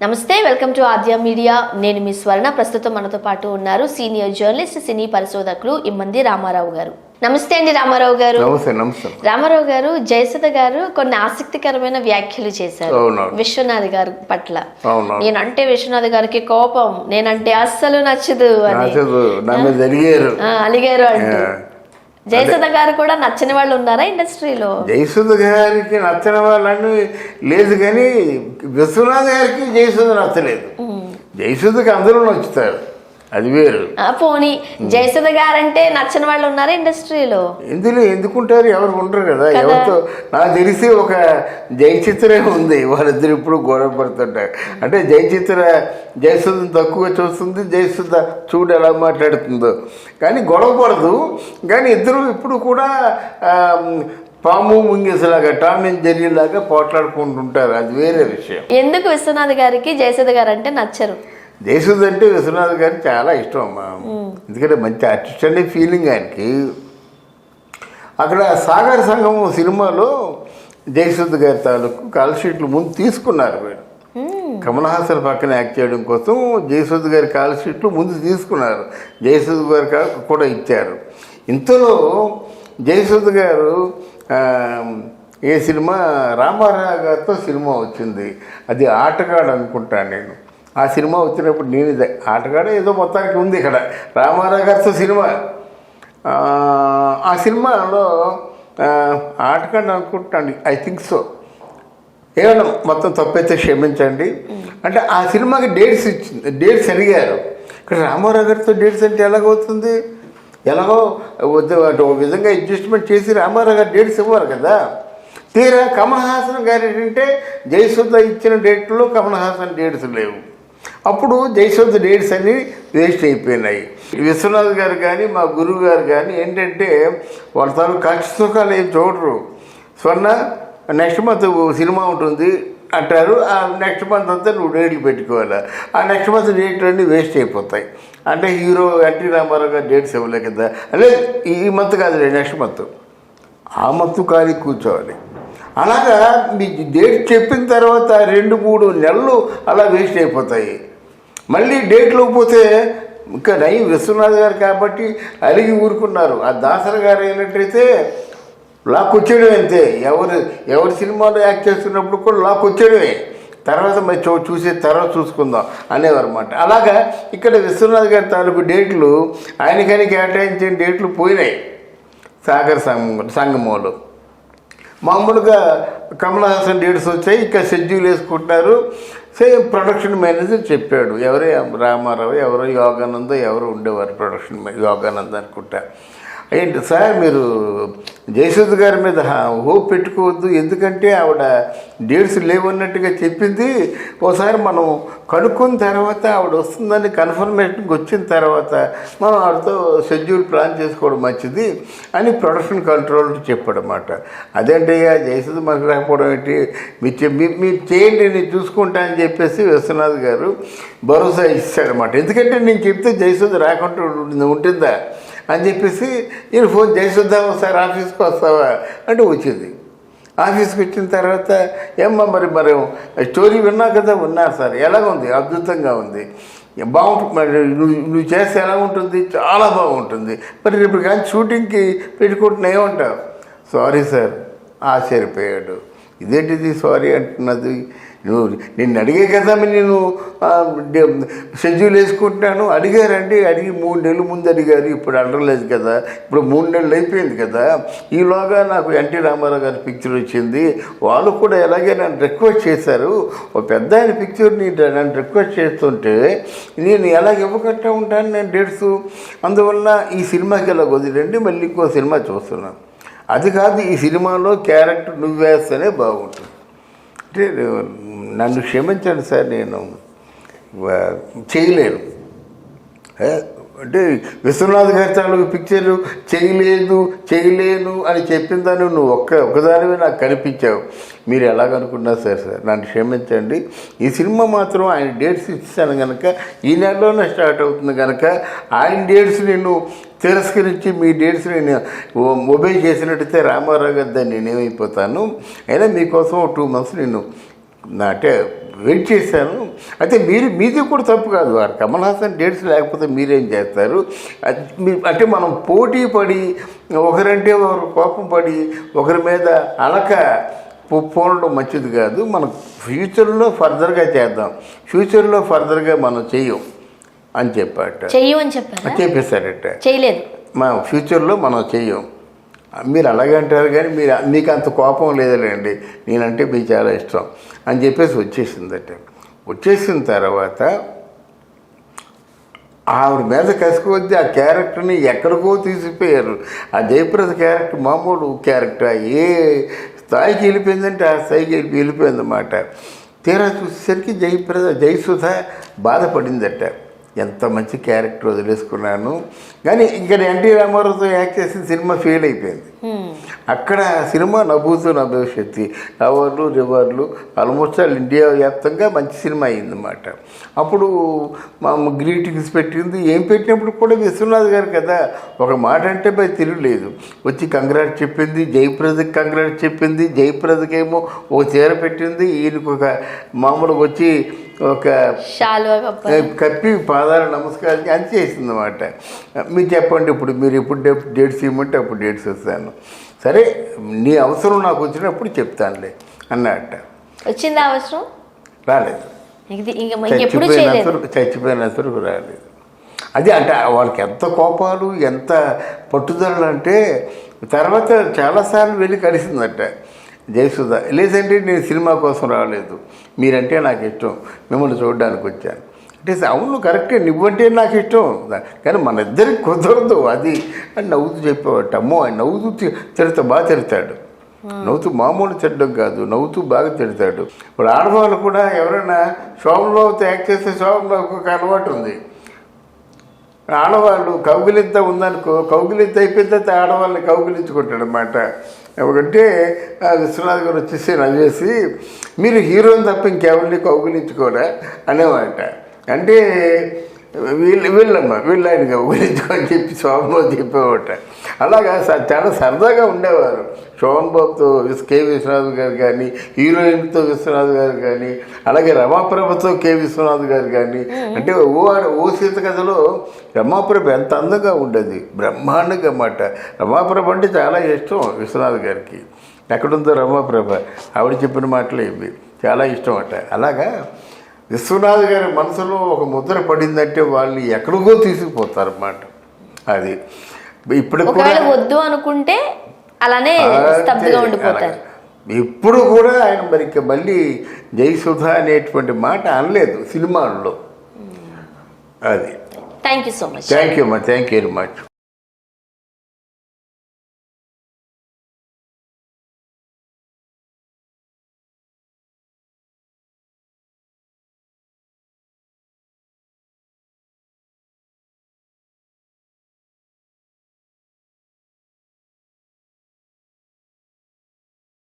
నమస్తే, welcome to Aadya media. నేను మీ స్వర్ణ. ప్రస్తుతం మనతో పాటు ఉన్నారు సీనియర్ జర్నలిస్ట్, సినీ పరిశోధకులు ఇమ్మంది రామారావు గారు. నమస్తే అండి రామారావు గారు. నమస్తే. రామారావు గారు, జయసుధ గారు కొన్ని ఆసక్తికరమైన వ్యాఖ్యలు చేశారు విశ్వనాథ్ గారి పట్ల. నేనంటే విశ్వనాథ్ గారికి కోపం, నేనంటే అస్సలు నచ్చదు అని అలిగారు అంటూ. జయసుధ గారు కూడా నచ్చని వాళ్ళు ఉన్నారా ఇండస్ట్రీలో? జయసుధ గారికి నచ్చని వాళ్ళని లేదు, కానీ విశ్వనాథ్ గారికి జయసుధ నచ్చలేదు. జయసుధకి అందరూ నచ్చుతారు, అది వేరు. పోనీ జయసుధ గారంటే నచ్చని వాళ్ళు ఉన్నారా ఇండస్ట్రీలో? ఇందులో ఎందుకుంటారు, ఎవరు ఉండరు కదా. ఎవరితో నాకు తెలిసి ఒక జయచిత్రే ఉంది, వాళ్ళిద్దరు ఇప్పుడు గొడవ పడుతుంటారు. అంటే జయసుధను తక్కువ చూస్తుంది, జయసుధ చూడు ఎలా మాట్లాడుతుందో, కానీ గొడవ పడదు. కానీ ఇద్దరు ఇప్పుడు కూడా పాము ముంగేసలాగా, టామ్ అండ్ జెర్రీ లాగా పోట్లాడుకుంటుంటారు, అది వేరే విషయం. ఎందుకు విశ్వనాథ్ గారికి జయసుధ గారు అంటే నచ్చరు? జయసుధ అంటే విశ్వనాథ్ గారికి చాలా ఇష్టం అమ్మా, ఎందుకంటే మంచి ఆర్టిస్ట్ అనే ఫీలింగ్ ఆయనకి. అక్కడ సాగర్ సంఘం సినిమాలో జయసుధ గారి తాలూకు కాల్ షీట్లు ముందు తీసుకున్నారు వీళ్ళు. కమల్ హాసన్ పక్కన యాక్ట్ చేయడం కోసం జయసుధ గారి కాల్ షీట్లు ముందు తీసుకున్నారు, జయసుధ గారు కూడా ఇచ్చారు. ఇంతలో జయసుధ గారు ఏ సినిమా, రామారావు గారితో సినిమా వచ్చింది, అది ఆటగాడు అనుకుంటాను నేను. ఆ సినిమా వచ్చినప్పుడు నేను ఆటగాడ ఏదో మొత్తానికి ఉంది ఇక్కడ, రామారావు గారితో సినిమా. ఆ సినిమాలో ఆటగాడు అనుకుంటాను, ఐ థింక్ సో. ఏమన్నా మొత్తం తప్పైతే క్షమించండి. అంటే ఆ సినిమాకి డేట్స్ అడిగారు. ఇక్కడ రామారావు గారితో డేట్స్ అంటే ఎలాగవుతుంది? ఎలాగో ఒక విధంగా అడ్జస్ట్మెంట్ చేసి రామారావు గారు డేట్స్ ఇవ్వరు కదా. తీరా కమల్ హాసన్ గారు ఏంటంటే జయసుధ ఇచ్చిన డేట్లో కమల్ హాసన్ డేట్స్ లేవు. అప్పుడు జయసుధ డేట్స్ అన్నీ వేస్ట్ అయిపోయినాయి. విశ్వనాథ్ గారు కానీ మా గురువు గారు కానీ ఏంటంటే వాళ్ళ తాను కష్ట సుఖాలు ఏం చూడరు. స్వర్ణ నెక్స్ట్ మంత్ సినిమా ఉంటుంది అంటారు, ఆ నెక్స్ట్ మంత్ అంతా నువ్వు డేట్లు పెట్టుకోవాలి. ఆ నెక్స్ట్ మంత్ డేట్లు అన్నీ వేస్ట్ అయిపోతాయి. అంటే హీరో ఎన్టీ రామారావు గారు డేట్స్ ఇవ్వలే కదా, అదే ఈ మంత్ కాదులే నెక్స్ట్ మంత్, ఆ మంత్ ఖాళీ కూర్చోవాలి. అలాగా మీ డేట్ చెప్పిన తర్వాత 2-3 నెలలు అలా వేస్ట్ అయిపోతాయి. మళ్ళీ డేట్లో పోతే ఇంకా నయం విశ్వనాథ్ గారు కాబట్టి అలిగి ఊరుకున్నారు. ఆ దాసరి గారు అయినట్టయితే లాక్కొచ్చేయడం అంతే, ఎవరి సినిమాలో యాక్ట్ చేస్తున్నప్పుడు కూడా లాక్కొచ్చేయడమే, తర్వాత మరి చూసే తర్వాత చూసుకుందాం అనేవారు అన్నమాట. అలాగా ఇక్కడ విశ్వనాథ్ గారి తాలూకు డేట్లు ఆయనకని కేటాయించిన డేట్లు పోయినాయి సాగర్ సంగమంలో. మామూలుగా కమల్ హాసన్ డేట్స్ వచ్చాయి, ఇంకా షెడ్యూల్ వేసుకుంటున్నారు. సేమ్ ప్రొడక్షన్ మేనేజర్ చెప్పాడు, ఎవరే రామారావు, ఎవరో యోగానంద ఎవరో ఉండేవారు ప్రొడక్షన్ యోగానంద అనుకుంటా. ఏంటి సార్ మీరు జయసుధ గారి మీద హోప్ పెట్టుకోవద్దు, ఎందుకంటే ఆవిడ డేట్స్ లేవన్నట్టుగా చెప్పింది. ఒకసారి మనం కనుక్కున్న తర్వాత ఆవిడ వస్తుందని కన్ఫర్మేషన్కి వచ్చిన తర్వాత మనం ఆవిడతో షెడ్యూల్ ప్లాన్ చేసుకోవడం మంచిది అని ప్రొడక్షన్ కంట్రోల్ చెప్పాడన్నమాట. అదేంటయ్యా జయసుధ మనకు రాకపోవడం ఏంటి, మీరు చేయండి నేను చూసుకుంటా అని చెప్పేసి విశ్వనాథ్ గారు భరోసా ఇచ్చాడనమాట. ఎందుకంటే నేను చెప్తే జయసుధ రాకుండా ఉంటుందా అని చెప్పేసి నేను ఫోన్ జయసుధ ఒకసారి ఆఫీస్కి వస్తావా అంటే వచ్చింది. ఆఫీస్కి వచ్చిన తర్వాత ఏమ్మా మరి స్టోరీ విన్నా కదా, ఉన్నారు సార్, ఎలాగుంది, అద్భుతంగా ఉంది, బాగుంటుంది, మరి నువ్వు చేస్తే ఎలా ఉంటుంది, చాలా బాగుంటుంది, మరి రేపు కానీ షూటింగ్కి పెట్టుకుంటున్నా ఏమంటావు? Sorry sir. ఆశ్చర్యపోయాడు, ఇదేంటిది సారీ అంటున్నది, నిన్ను అడిగే కదా నేను షెడ్యూల్ వేసుకుంటున్నాను. అడిగారండి, అడిగి 3 నెలల ముందు అడిగారు, ఇప్పుడు అడగలేదు కదా, ఇప్పుడు 3 నెలలు అయిపోయింది కదా. ఈలోగా నాకు ఎన్టీ రామారావు గారి పిక్చర్ వచ్చింది, వాళ్ళు కూడా ఎలాగే నన్ను రిక్వెస్ట్ చేశారు, ఒక పెద్ద ఆయన పిక్చర్ని నన్ను రిక్వెస్ట్ చేస్తుంటే నేను ఎలాగ ఇవ్వకుండా ఉంటాను నేను డేట్స్, అందువల్ల ఈ సినిమాకి ఎలా వదిలేండి, మళ్ళీ ఇంకో సినిమా చూస్తున్నాను. అది కాదు, ఈ సినిమాలో క్యారెక్టర్ నువ్వు వేస్తేనే బాగుంటుంది. అంటే నన్ను క్షమించండి సార్, నేను చేయలేను. అంటే విశ్వనాథ్ గారి తాలూకు పిక్చరు చేయలేను అని చెప్పిన దాన్ని నువ్వు ఒక్కదానివే నాకు కనిపించావు. మీరు ఎలాగనుకున్నారు సార్ నన్ను క్షమించండి. ఈ సినిమా మాత్రం ఆయన డేట్స్ ఇచ్చాను కనుక ఈ నెలలోనే స్టార్ట్ అవుతుంది కనుక ఆయన డేట్స్ నేను తిరస్కరించి మీ డేట్స్ నేను ఒబే చేసినట్టయితే రామారావు గారి దాన్ని నేనేమైపోతాను. అయినా మీకోసం 2 months నేను అంటే వెయిట్ చేశాను. అయితే మీది కూడా తప్పు కాదు. కమల్ హాసన్ డేట్స్ లేకపోతే మీరేం చేస్తారు? అంటే మనం పోటీ పడి ఒకరంటే ఒకరు కోపం పడి ఒకరి మీద అలక పోవడం మంచిది కాదు. మనం ఫ్యూచర్లో ఫర్దర్గా చేద్దాం, ఫ్యూచర్లో ఫర్దర్గా మనం చెయ్యం అని చెప్పేశారట. చేయలేదు, మా ఫ్యూచర్లో మనం చెయ్యం. మీరు అలాగే అంటారు కానీ మీకు అంత కోపం లేదులేండి, నేనంటే మీకు చాలా ఇష్టం అని చెప్పేసి వచ్చేసిందట. వచ్చేసిన తర్వాత ఆవిడ మీద కసుకొద్ది ఆ క్యారెక్టర్ని ఎక్కడికో తీసిపోయారు. ఆ జయప్రద క్యారెక్టర్ మామూలు క్యారెక్టర్ ఏ స్థాయికి వెళ్ళిపోయిందంటే ఆ స్థాయికి వెళ్ళిపోయిందన్నమాట. తీరా చూసేసరికి జయసుధ బాధపడిందట. ఎంత మంచి క్యారెక్టర్ వదిలేసుకున్నాను. కానీ ఇక్కడ ఎన్టీ రామారావుతో యాక్ట్ చేసిన సినిమా ఫెయిల్ అయిపోయింది. అక్కడ సినిమా నభూతో నా భవిష్యత్తు, అవార్డులు రివార్డులు ఆల్మోస్ట్ ఆల్ ఇండియా వ్యాప్తంగా మంచి సినిమా అయిందన్నమాట. అప్పుడు మా గ్రీటింగ్స్ పెట్టింది. ఏం పెట్టినప్పుడు కూడా విశ్వనాథ్ గారు కదా, ఒక మాట అంటే తిరగలేదు. వచ్చి కంగ్రాట్ చెప్పింది, జయప్రదకి కంగ్రాట్ చెప్పింది, జయప్రదకేమో ఓ చీర పెట్టింది, ఈయనకు ఒక మామూలుగా వచ్చి ఒక కప్పి పాదాల నమస్కారం అని చేసింది అన్నమాట. మీరు చెప్పండి ఇప్పుడు, మీరు ఎప్పుడు డేట్స్ ఇవ్వమంటే అప్పుడు డేట్స్ వస్తాను. సరే నీ అవసరం నాకు వచ్చినప్పుడు చెప్తానులే అన్నట్ట. వచ్చింది అవసరం రాలేదు, చచ్చిపోయినంత వరకు రాలేదు. అది అంటే వాళ్ళకి ఎంత కోపాలు ఎంత పట్టుదలలు అంటే తర్వాత చాలాసార్లు వెళ్ళి కలిసిందట జయసుధ. లేదంటే నేను సినిమా కోసం రాలేదు, మీరంటే నాకు ఇష్టం, మిమ్మల్ని చూడడానికి వచ్చాను అంటే అవును కరెక్టే, నువ్వంటే నాకు ఇష్టం, కానీ మన ఇద్దరికి కుదరదు అది అని నవ్వుతూ చెప్పేవాట. అమ్మో ఆయన నవ్వుతూ బాగా తిడతాడు. నవ్వుతూ మామూలు తిట్టడం కాదు, నవ్వుతూ బాగా తిడతాడు. ఇప్పుడు ఆడవాళ్ళు కూడా ఎవరైనా శోభనబాబుతో యాక్ట్ చేస్తే శోభనబాబుకు ఒక అలవాటు ఉంది. ఆడవాళ్ళు కౌగిలింత ఉందనుకో, కౌగిలింత అయిపోయిన తర్వాత ఆడవాళ్ళని కౌగిలించుకుంటాడు అన్నమాట. ఎందుకంటే విశ్వనాథ్ గారు వచ్చేసి నవ్వేసి మీరు హీరోని తప్ప ఇంకెవరిని కౌగిలించుకోరా అనేమాట. అంటే వీళ్ళు ఆయన కౌగిలించుకొని చెప్పి శోభన్ బాబు చెప్పేవాట. అలాగా చాలా సరదాగా ఉండేవారు శోభన్ బాబుతో, కె విశ్వనాథ్ గారు కానీ, హీరోయిన్తో విశ్వనాథ్ గారు కానీ, అలాగే రమాప్రభతో కె విశ్వనాథ్ గారు కానీ. అంటే ఓ సీత కథలో రమాప్రభ ఎంత అందంగా ఉండేది, బ్రహ్మాండంగా అన్నమాట. రమాప్రభ అంటే చాలా ఇష్టం విశ్వనాథ్ గారికి. ఎక్కడుందో రమాప్రభ, ఆవిడ చెప్పిన మాటలు ఇవి చాలా ఇష్టం అట. అలాగా విశ్వనాథ్ గారి మనసులో ఒక ముద్ర పడిందంటే వాళ్ళు ఎక్కడికో తీసుకుపోతారన్నమాట. అది ఇప్పుడు వద్దు అనుకుంటే అలానే స్తబ్దుగా ఉండిపోతారు. ఇప్పుడు కూడా ఆయన మళ్ళీ జయసుధ అనేటువంటి మాట అనలేదు సినిమాల్లో. అది thank you so much. Thank you very much.